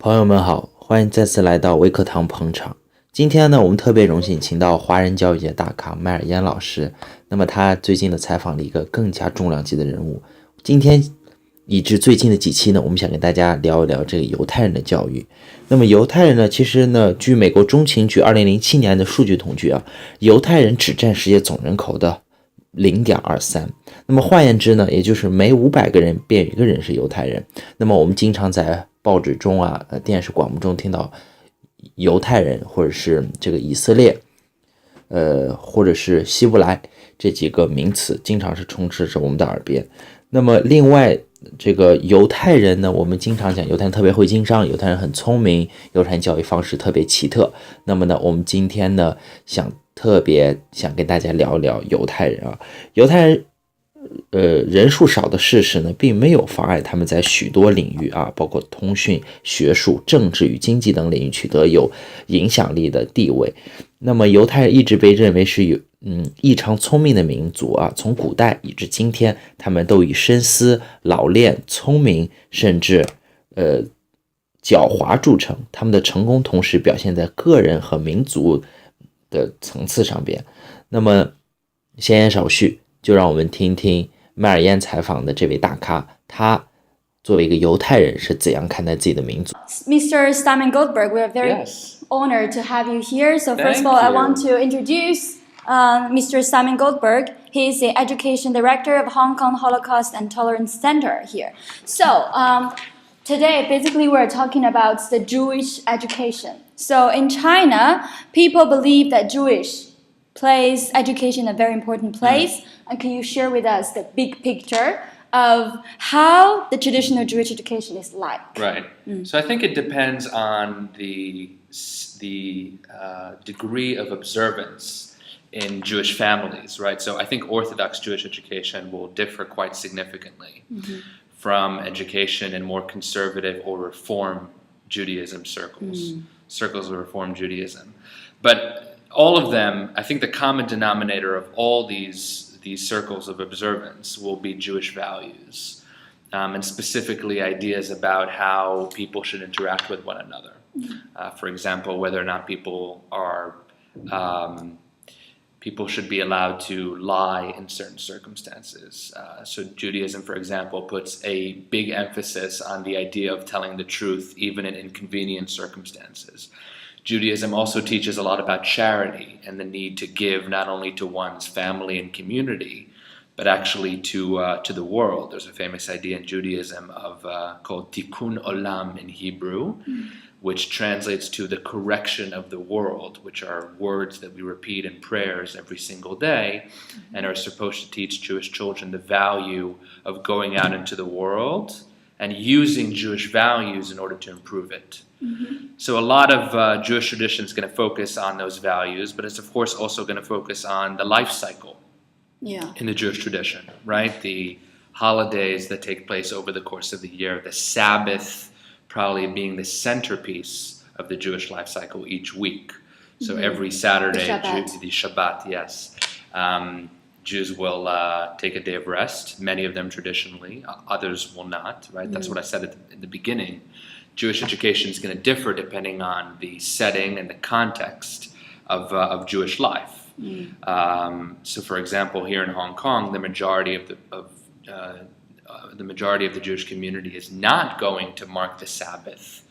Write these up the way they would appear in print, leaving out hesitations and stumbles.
朋友们好，欢迎再次来到微课堂捧场。今天呢，我们特别荣幸请到华人教育界大咖麦尔燕老师。那么他最近的采访了一个更加重量级的人物。今天以至最近的几期呢，我们想跟大家聊一聊这个犹太人的教育。那么犹太人呢，其实呢，据美国中情局2007年的数据统计啊，犹太人只占世界总人口的0.23。那么换言之呢，也就是每500个人便有1个人是犹太人。那么我们经常在报纸中啊、电视广播中听到犹太人或者是这个以色列或者是希伯来这几个名词经常是充斥着我们的耳边。那么另外这个犹太人呢，我们经常讲犹太人特别会经商，犹太人很聪明，犹太人教育方式特别奇特。那么呢，我们今天呢特别想跟大家聊一聊犹太人啊。犹太人人数少的事实呢，并没有妨碍他们在许多领域啊，包括通讯、学术、政治与经济等领域取得有影响力的地位。那么犹太人一直被认为是异常聪明的民族啊，从古代以至今天，他们都以深思、老练、聪明，甚至狡猾著称。他们的成功同时表现在个人和民族的层次上边。那么闲言少叙，就让我们听听麦尔燕采访的这位大咖，他作为一个犹太人是怎样看待自己的民族。 Mr. Simon Goldberg, we are very honored to have you here. So first of all, I want to introduce Mr. Simon Goldberg. He is the Education Director of Hong Kong Holocaust and Tolerance Center here. So today, basically, we're talking about the Jewish education. So in China, people believe that Jewish plays education a very important place. And can you share with us the big picture of how the traditional Jewish education is like? Right. So I think it depends on the degree of observance in Jewish families, right? So I think Orthodox Jewish education will differ quite significantly from education in more conservative or Reform Judaism circles, circles of Reform Judaism. But all of them, I think the common denominator of all these circles of observance will be Jewish values, and specifically ideas about how people should interact with one another. For example, whether or not people should be allowed to lie in certain circumstances. So Judaism, for example, puts a big emphasis on the idea of telling the truth even in inconvenient circumstances. Judaism also teaches a lot about charity and the need to give not only to one's family and community, but actually to the world. There's a famous idea in Judaism called tikkun olam in Hebrew, which translates to the correction of the world, which are words that we repeat in prayers every single day and are supposed to teach Jewish children the value of going out into the world and using Jewish values in order to improve it. So a lot of Jewish tradition is going to focus on those values, but it's of course also going to focus on the life cycle in the Jewish tradition, right? The holidays that take place over the course of the year, the Sabbath probably being the centerpiece of the Jewish life cycle each week. So every Saturday, the Shabbat, yes. Jews will take a day of rest, many of them traditionally, others will not, right? That's what I said in the beginning. Jewish education is going to differ depending on the setting and the context of Jewish life. So, for example, here in Hong Kong, the majority of the Jewish community is not going to mark the Sabbath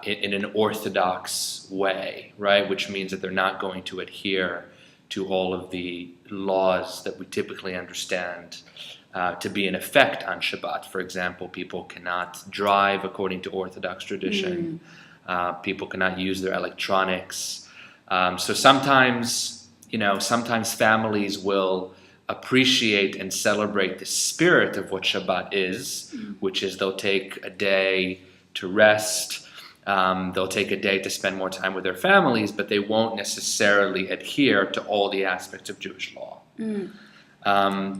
in an orthodox way, right? Which means that they're not going to adhere to all of the laws that we typically understand to be in effect on Shabbat. For example, people cannot drive according to Orthodox tradition. People cannot use their electronics. So sometimes families will appreciate and celebrate the spirit of what Shabbat is, which is they'll take a day to rest. They'll take a day to spend more time with their families, but they won't necessarily adhere to all the aspects of Jewish law.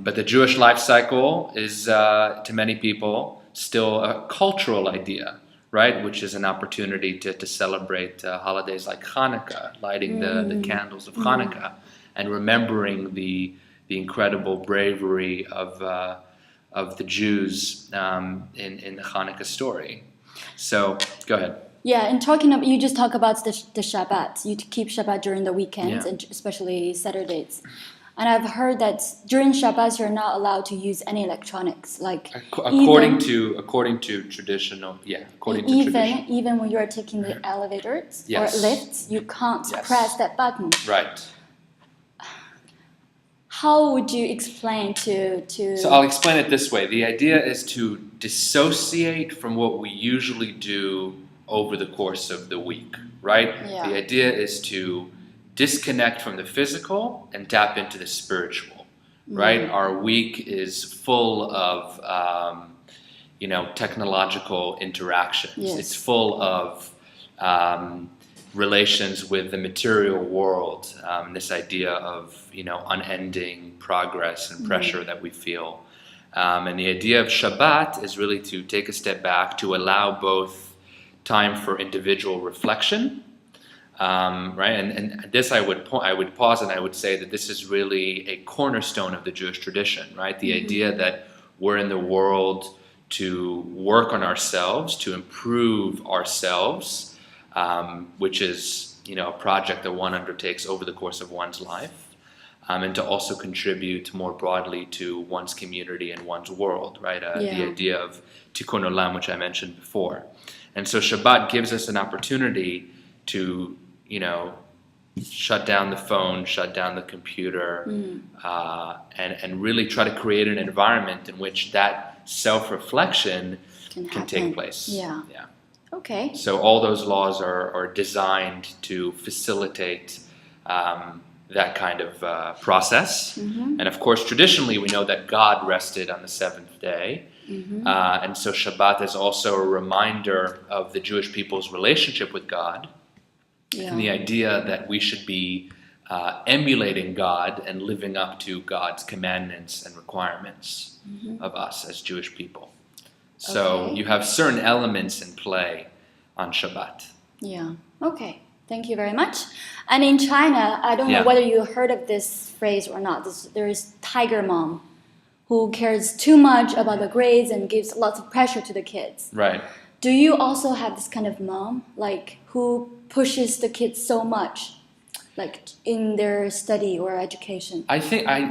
But the Jewish life cycle is, to many people, still a cultural idea, right? Which is an opportunity to celebrate holidays like Hanukkah, lighting the candles of Hanukkah, and remembering the incredible bravery of the Jews in the Hanukkah story. So go ahead. Yeah, and you just talk about the Shabbat. You keep Shabbat during the weekends, and especially Saturdays. And I've heard that during Shabbat you're not allowed to use any electronics, like according to traditional, tradition. Even when you are taking the elevators or Yes. lifts, you can't press that button. Right. How would you explain to? So I'll explain it this way. The idea is to dissociate from what we usually do over the course of the week, right? Yeah. The idea is to disconnect from the physical and tap into the spiritual, right? Our week is full of, technological interactions. Yes. It's full of relations with the material world, this idea of, unending progress and pressure that we feel. And the idea of Shabbat is really to take a step back, to allow both time for individual reflection, right? And this I would pause and I would say that this is really a cornerstone of the Jewish tradition, right? The idea that we're in the world to work on ourselves, to improve ourselves, which is, a project that one undertakes over the course of one's life, and to also contribute more broadly to one's community and one's world, right? The idea of tikkun olam, which I mentioned before. And so Shabbat gives us an opportunity to, shut down the phone, shut down the computer, and really try to create an environment in which that self-reflection can take place. Yeah. Okay. So all those laws are designed to facilitate that kind of process. And of course, traditionally, we know that God rested on the seventh day. And so Shabbat is also a reminder of the Jewish people's relationship with God, and the idea that we should be emulating God and living up to God's commandments and requirements of us as Jewish people. So you have certain elements in play on Shabbat. Yeah. Okay. Thank you very much. And in China, I don't know whether you heard of this phrase or not. There is tiger mom, who cares too much about the grades and gives lots of pressure to the kids. Right. Do you also have this kind of mom, like who pushes the kids so much, like in their study or education? I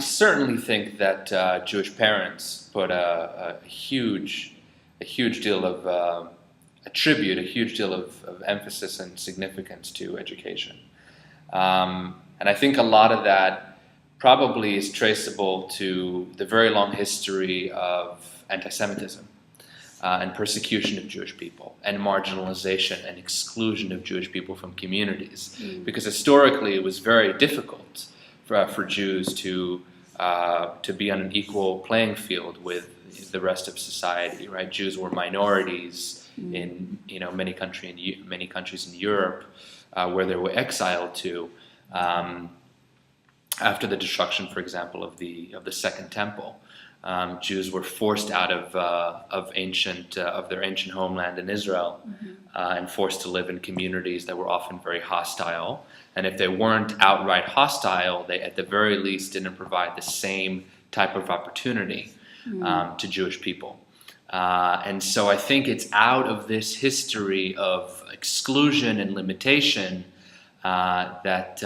certainly think that Jewish parents put a huge deal of attribute a huge deal of emphasis and significance to education, and I think a lot of that probably is traceable to the very long history of anti-Semitism and persecution of Jewish people and marginalization and exclusion of Jewish people from communities. Because historically it was very difficult for Jews to be on an equal playing field with the rest of society, right? Jews were minorities in many countries in Europe where they were exiled to. After the destruction, for example, of the Second Temple, Jews were forced out of their ancient homeland in Israel, and forced to live in communities that were often very hostile. And if they weren't outright hostile, they at the very least didn't provide the same type of opportunity to Jewish people. And so I think it's out of this history of exclusion and limitation that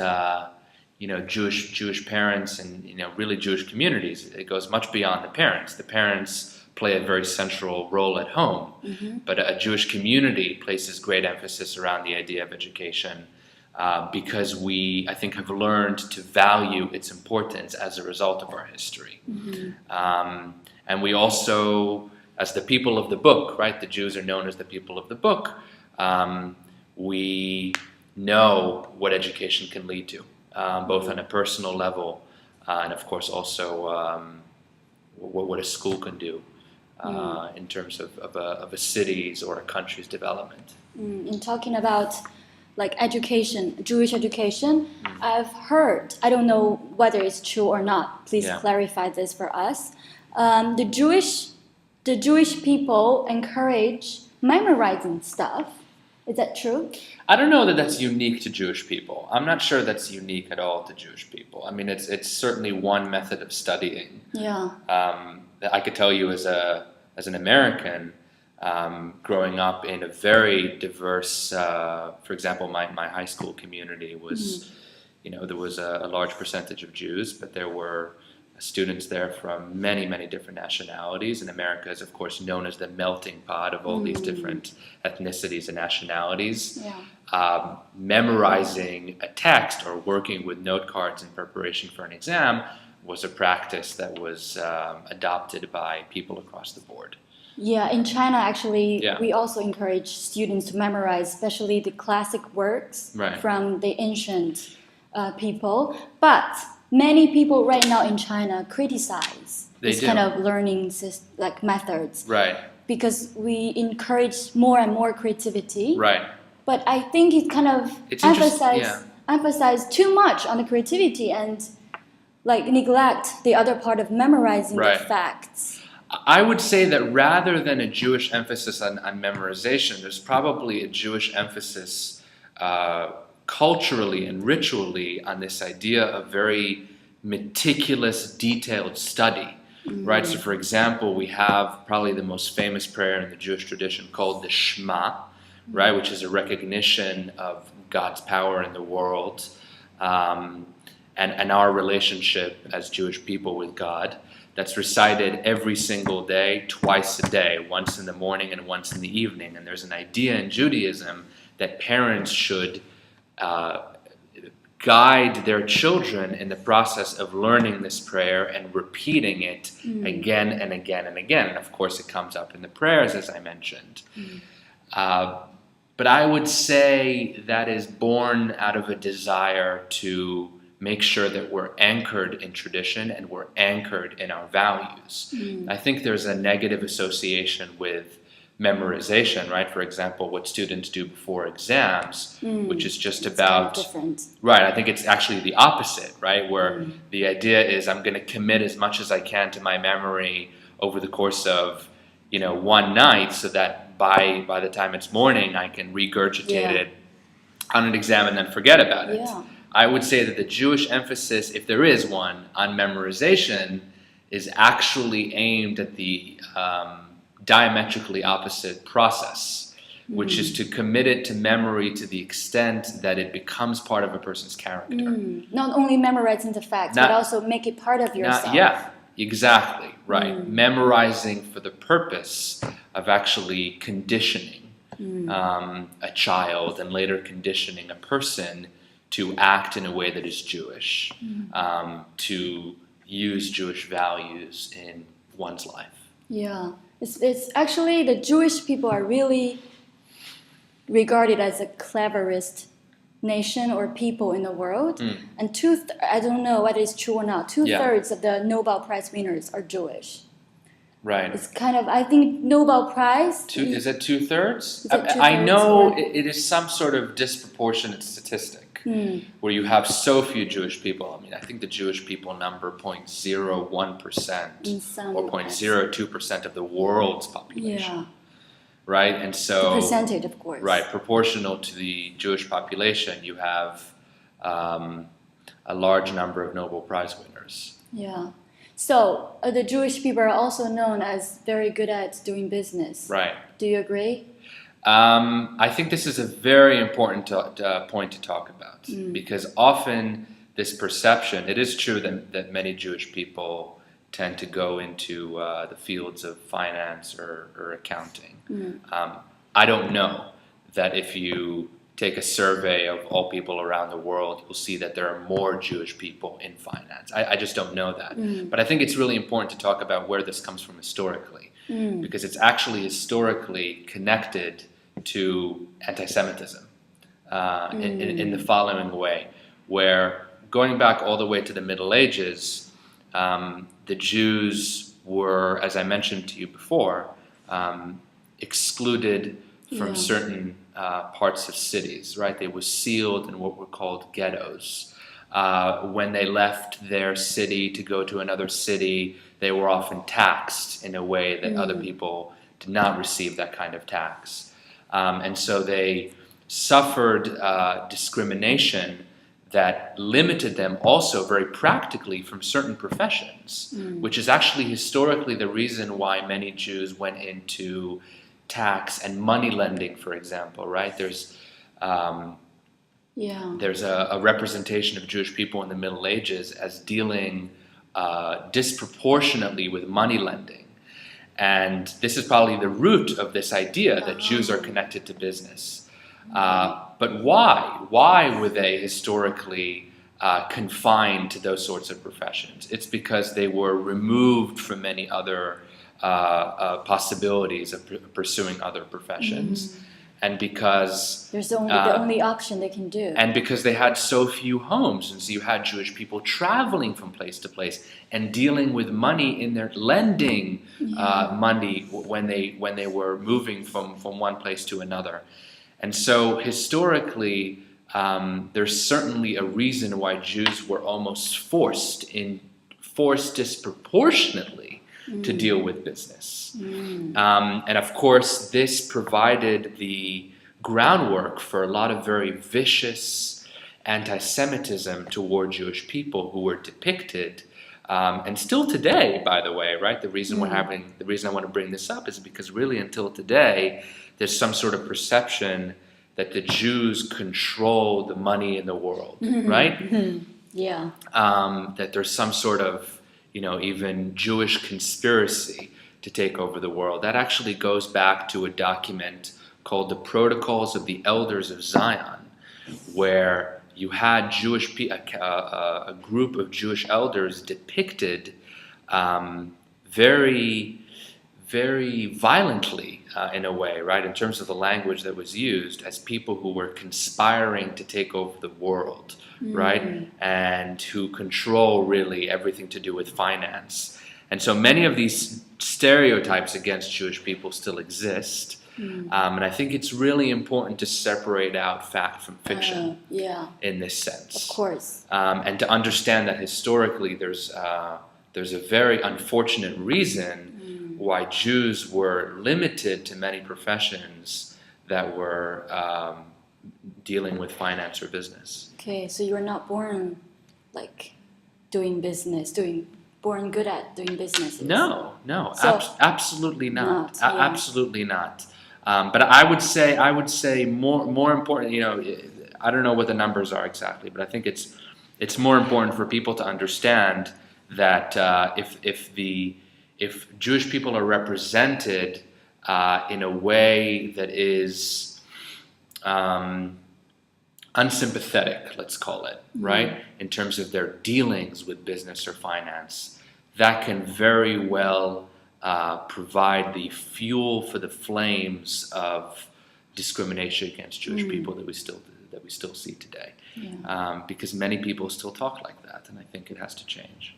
Jewish parents and really Jewish communities, it goes much beyond the parents. The parents play a very central role at home, but a Jewish community places great emphasis around the idea of education because we, I think, have learned to value its importance as a result of our history. And we also, as the people of the book, right? The Jews are known as the people of the book. We know what education can lead to. Both on a personal level and, of course, also what a school can do in terms of a city's or a country's development. In talking about like education, Jewish education, I've heard, I don't know whether it's true or not, please clarify this for us. The Jewish people encourage memorizing stuff. Is that true? I don't know that that's unique to Jewish people. I'm not sure that's unique at all to Jewish people. I mean, it's certainly one method of studying. Yeah. I could tell you as an American, growing up in a very diverse, for example, my high school community was, there was a large percentage of Jews, but there were students there from many, many different nationalities. And America is, of course, known as the melting pot of all these different ethnicities and nationalities. Memorizing a text or working with note cards in preparation for an exam was a practice that was adopted by people across the board. Yeah, in China, actually, we also encourage students to memorize, especially the classic works from the ancient people. But many people right now in China criticize this kind of learning methods. Right. Because we encourage more and more creativity. Right. But I think it kind of emphasize too much on the creativity and neglect the other part of memorizing the facts. I would say that rather than a Jewish emphasis on memorization, there's probably a Jewish emphasis culturally and ritually on this idea of very meticulous, detailed study. Right? So, for example, we have probably the most famous prayer in the Jewish tradition called the Shema, right, which is a recognition of God's power in the world and our relationship as Jewish people with God. That's recited every single day, twice a day, once in the morning and once in the evening. And there's an idea in Judaism that parents should guide their children in the process of learning this prayer and repeating it again and again and again. And of course, it comes up in the prayers, as I mentioned. But I would say that is born out of a desire to make sure that we're anchored in tradition and we're anchored in our values. I think there's a negative association with memorization, right? For example, what students do before exams, which is just about... Kind of different. Right, I think it's actually the opposite, right? Where the idea is I'm going to commit as much as I can to my memory over the course of, one night so that by the time it's morning, I can regurgitate it on an exam and then forget about it. I would say that the Jewish emphasis, if there is one, on memorization is actually aimed at the diametrically opposite process, which is to commit it to memory to the extent that it becomes part of a person's character. Not only memorizing the facts, but also make it part of yourself. Yeah, exactly, right. Memorizing for the purpose of actually conditioning a child and later conditioning a person to act in a way that is Jewish, to use Jewish values in one's life. Yeah. It's actually the Jewish people are really regarded as the cleverest nation or people in the world. And I don't know whether it's true or not, 2/3 of the Nobel Prize winners are Jewish. Right. It's kind of, I think, Nobel Prize... Is it 2/3? I I know it is some sort of disproportionate statistic where you have so few Jewish people. I mean, I think the Jewish people number 0.01% or 0.02% of the world's population. Right? And so... The percentage, of course. Right. Proportional to the Jewish population, you have a large number of Nobel Prize winners. Yeah. So, the Jewish people are also known as very good at doing business. Right. Do you agree? I think this is a very important point to talk about because often this perception, it is true that many Jewish people tend to go into the fields of finance or accounting. I don't know that if you take a survey of all people around the world, you'll see that there are more Jewish people in finance. I just don't know that. But I think it's really important to talk about where this comes from historically because it's actually historically connected to anti-Semitism in the following way, where going back all the way to the Middle Ages, the Jews were, as I mentioned to you before, excluded from certain parts of cities, right? They were sealed in what were called ghettos. When they left their city to go to another city, they were often taxed in a way that other people did not receive that kind of tax. And so they suffered discrimination that limited them also very practically from certain professions, which is actually historically the reason why many Jews went into tax and money lending, for example, right? There's a representation of Jewish people in the Middle Ages as dealing disproportionately with money lending. And this is probably the root of this idea that Jews are connected to business. But why? Why were they historically confined to those sorts of professions? It's because they were removed from many other possibilities of pursuing other professions. And because there's only the only option they can do. And because they had so few homes, and so you had Jewish people traveling from place to place and dealing with money in their lending money when they were moving from one place to another. And so historically, there's certainly a reason why Jews were almost forced disproportionately to deal with business. And of course, this provided the groundwork for a lot of very vicious anti-Semitism toward Jewish people who were depicted, and still today, by the way, right? The reason I want to bring this up is because really until today, there's some sort of perception that the Jews control the money in the world, right? Yeah. That there's some sort of even Jewish conspiracy to take over the world. That actually goes back to a document called the Protocols of the Elders of Zion, where you had a group of Jewish elders depicted very, very violently in a way, right, in terms of the language that was used, as people who were conspiring to take over the world, right, and who control really everything to do with finance. And so many of these stereotypes against Jewish people still exist. And I think it's really important to separate out fact from fiction in this sense. Of course. And to understand that historically there's a very unfortunate reason why Jews were limited to many professions that were dealing with finance or business. Okay, so you were not born doing business, born good at doing business. No, So, absolutely not. not, yeah. Absolutely not. But I would say more important. I don't know what the numbers are exactly, but I think it's more important for people to understand that if Jewish people are represented in a way that is unsympathetic, let's call it, right, in terms of their dealings with business or finance, that can very well provide the fuel for the flames of discrimination against Jewish people that we still see today, because many people still talk like that, and I think it has to change.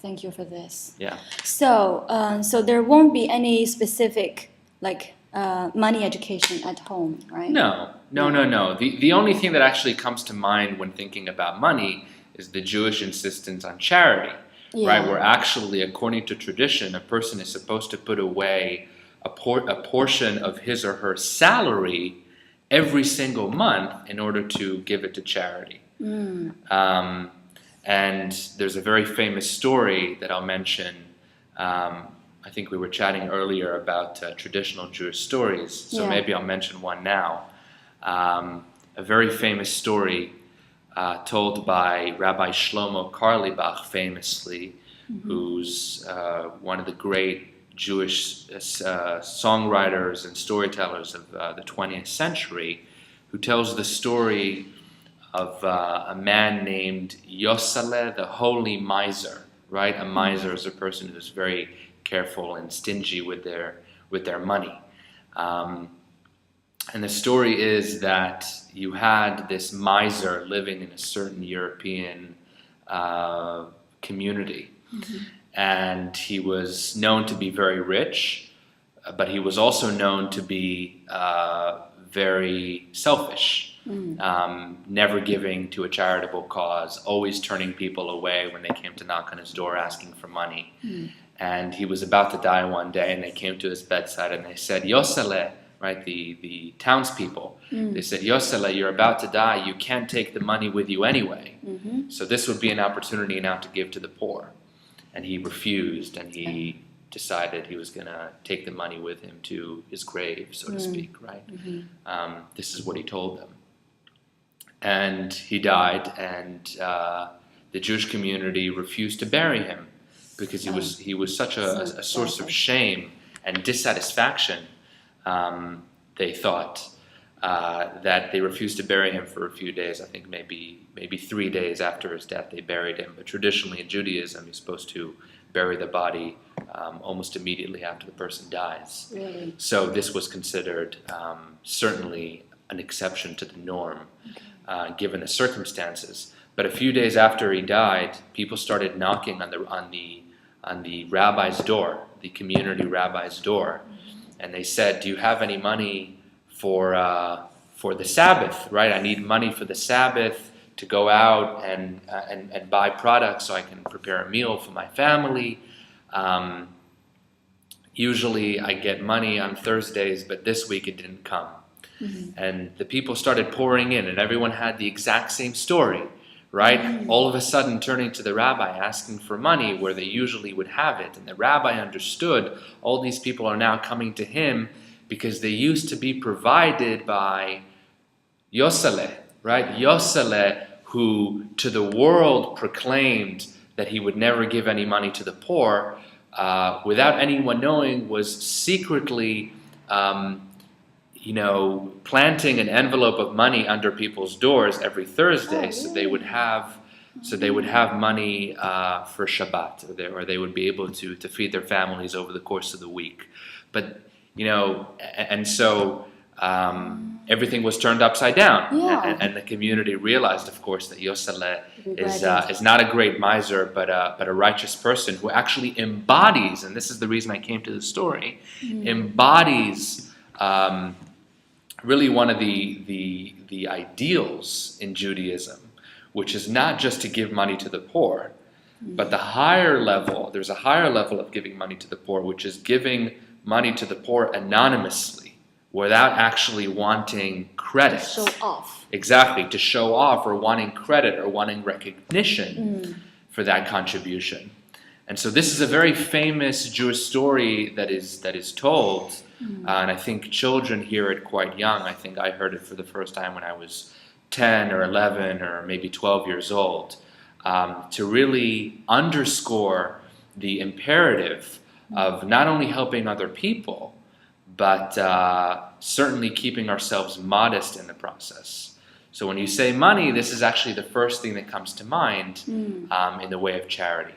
Thank you for this. Yeah. So there won't be any specific money education at home, right? No. The only thing that actually comes to mind when thinking about money is the Jewish insistence on charity, right? Where actually, according to tradition, a person is supposed to put away a portion of his or her salary every single month in order to give it to charity. And there's a very famous story that I'll mention. I think we were chatting earlier about traditional Jewish stories, so maybe I'll mention one now. A very famous story told by Rabbi Shlomo Karlibach, famously, who's one of the great Jewish songwriters and storytellers of the 20th century, who tells the story of a man named Yosaleh, the holy miser, right? A miser is a person who's very careful and stingy with their money. And the story is that you had this miser living in a certain European community. And he was known to be very rich, but he was also known to be very selfish. Never giving to a charitable cause, always turning people away when they came to knock on his door asking for money. And he was about to die one day, and they came to his bedside and they said, Yosaleh, right, the townspeople, they said, Yosaleh, you're about to die, you can't take the money with you anyway. So this would be an opportunity now to give to the poor. And he refused, and he decided he was going to take the money with him to his grave, so to speak, right? This is what he told them. And he died, and the Jewish community refused to bury him because he was such a source of shame and dissatisfaction, they thought, that they refused to bury him for a few days. I think maybe 3 days after his death they buried him. But traditionally in Judaism, you're supposed to bury the body almost immediately after the person dies. Really? So this was considered certainly an exception to the norm, given the circumstances. But a few days after he died, people started knocking on the rabbi's door, the community rabbi's door, and they said, "Do you have any money for the Sabbath? Right? I need money for the Sabbath to go out and buy products so I can prepare a meal for my family. Usually I get money on Thursdays, but this week it didn't come." And the people started pouring in, and everyone had the exact same story, right? All of a sudden turning to the rabbi asking for money where they usually would have it. And the rabbi understood all these people are now coming to him because they used to be provided by Yoseleh, right? Yoseleh, who to the world proclaimed that he would never give any money to the poor, without anyone knowing, was secretly planting an envelope of money under people's doors every Thursday, so they would have money for Shabbat, or they would be able to feed their families over the course of the week. But so everything was turned upside down, and the community realized, of course, that Yoseleh is not a great miser, but a righteous person who actually embodies, and this is the reason I came to the story, embodies really one of the ideals in Judaism, which is not just to give money to the poor, but there's a higher level of giving money to the poor, which is giving money to the poor anonymously, without actually wanting credit. Show off. Exactly, to show off or wanting credit or wanting recognition for that contribution. And so this is a very famous Jewish story that is told, and I think children hear it quite young. I think I heard it for the first time when I was 10 or 11 or maybe 12 years old, to really underscore the imperative of not only helping other people, but certainly keeping ourselves modest in the process. So when you say money, this is actually the first thing that comes to mind in the way of charity.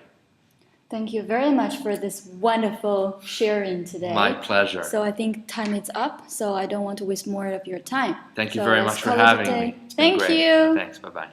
Thank you very much for this wonderful sharing today. My pleasure. So I think time is up, so I don't want to waste more of your time. Thank you very much for having me. Thank you. Thanks, bye-bye.